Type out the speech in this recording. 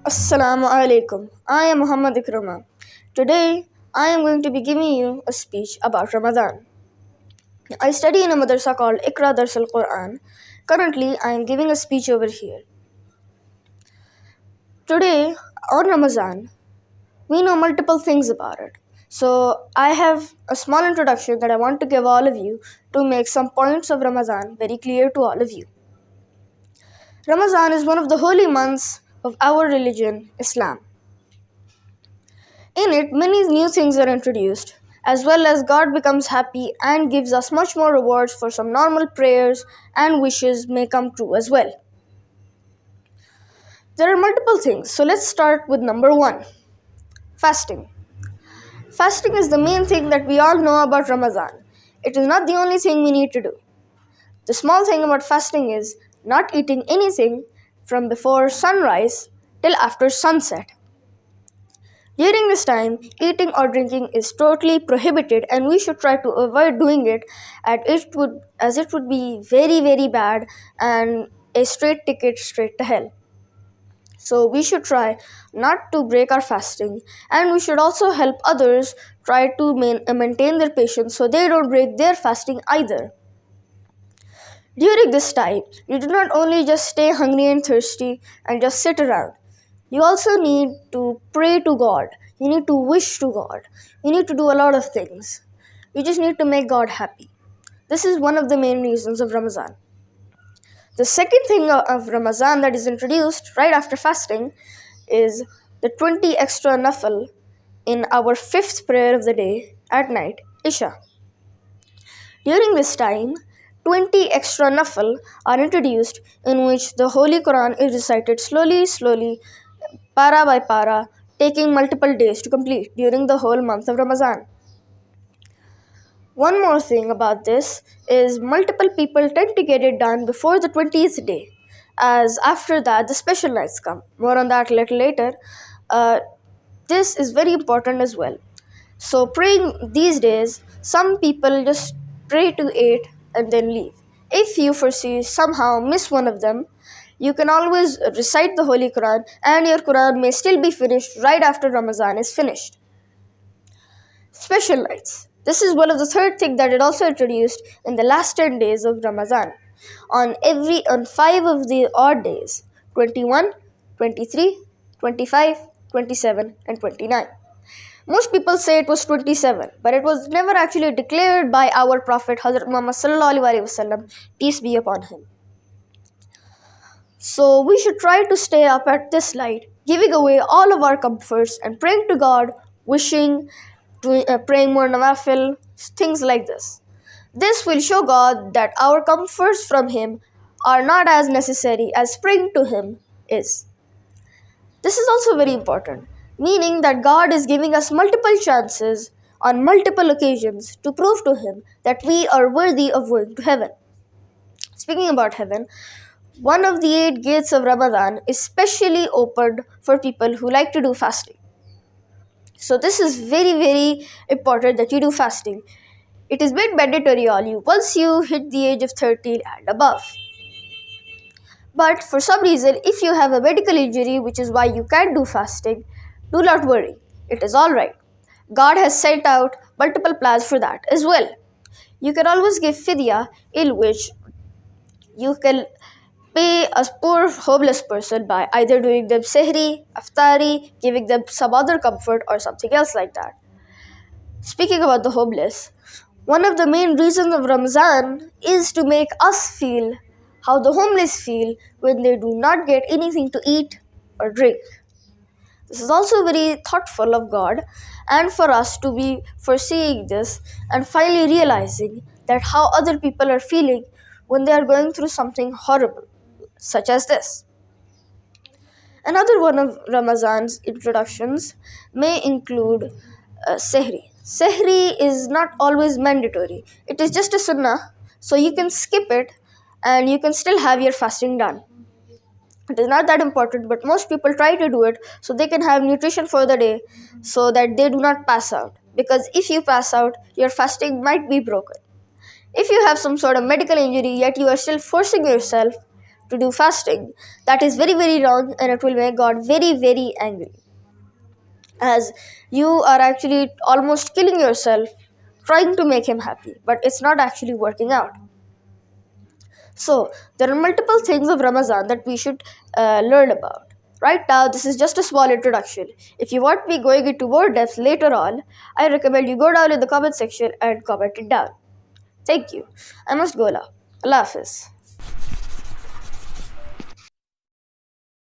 Assalamu alaikum. I am Muhammad Ikrimah. Today, I am going to be giving you a speech about Ramazan. I study in a madrasa called Iqra Dars al-Quran. Currently, I am giving a speech over here. Today, on Ramazan, we know multiple things about it. So, I have a small introduction that I want to give all of you to make some points of Ramazan very clear to all of you. Ramazan is one of the holy months of our religion, Islam. In it, many new things are introduced, as well as God becomes happy and gives us much more rewards for some normal prayers and wishes may come true as well. There are multiple things, so let's start with number 1, fasting. Fasting is the main thing that we all know about Ramazan. It is not the only thing we need to do. The small thing about fasting is not eating anything from before sunrise till after sunset. During this time, eating or drinking is totally prohibited and we should try to avoid doing it as it would be very, very bad and a straight ticket straight to hell. So we should try not to break our fasting, and we should also help others try to maintain their patience so they don't break their fasting either. During this time, you do not only just stay hungry and thirsty and just sit around. You also need to pray to God. You need to wish to God. You need to do a lot of things. You just need to make God happy. This is one of the main reasons of Ramazan. The second thing of Ramazan that is introduced right after fasting is the 20 extra nafil in our 5th prayer of the day at night, Isha. During this time, 20 extra nafil are introduced in which the Holy Quran is recited slowly, para by para, taking multiple days to complete during the whole month of Ramazan. One more thing about this is multiple people tend to get it done before the 20th day, as after that the special nights come. More on that a little later. This is very important as well. So praying these days, some people just pray to 8 and then leave. If you foresee somehow miss one of them, you can always recite the Holy Quran and your Quran may still be finished right after Ramazan is finished. Special nights. This is one of the third thing that it also introduced in the last 10 days of Ramazan. On 5 of the odd days, 21, 23, 25, 27 and 29. Most people say it was 27, but it was never actually declared by our Prophet Hazrat Muhammad sallallahu alaihi wasallam, peace be upon him. So we should try to stay up at this light, giving away all of our comforts and praying to God, wishing, praying more nawafil, things like this. This will show God that our comforts from Him are not as necessary as praying to Him is. This is also very important, meaning that God is giving us multiple chances on multiple occasions to prove to Him that we are worthy of going to heaven. Speaking about heaven, one of the 8 gates of Ramadan is specially opened for people who like to do fasting. So this is very, very important that you do fasting. It is made mandatory on you once you hit the age of 30 and above. But for some reason, if you have a medical injury, which is why you can't do fasting, do not worry. It is alright. God has sent out multiple plans for that as well. You can always give fidya, in which you can pay a poor homeless person by either doing them sehri, aftari, giving them some other comfort or something else like that. Speaking about the homeless, one of the main reasons of Ramazan is to make us feel how the homeless feel when they do not get anything to eat or drink. This is also very thoughtful of God and for us to be foreseeing this and finally realizing that how other people are feeling when they are going through something horrible, such as this. Another one of Ramazan's introductions may include sehri. Sehri is not always mandatory. It is just a sunnah, so you can skip it and you can still have your fasting done. It is not that important, but most people try to do it so they can have nutrition for the day so that they do not pass out. Because if you pass out, your fasting might be broken. If you have some sort of medical injury yet you are still forcing yourself to do fasting, that is very, very wrong, and it will make God very, very angry, as you are actually almost killing yourself trying to make him happy, but it's not actually working out. So there are multiple things of Ramazan that we should learn about. Right now, this is just a small introduction. If you want me going into more depth later on, I recommend you go down in the comment section and comment it down. Thank you. I must go now. Allah Hafiz.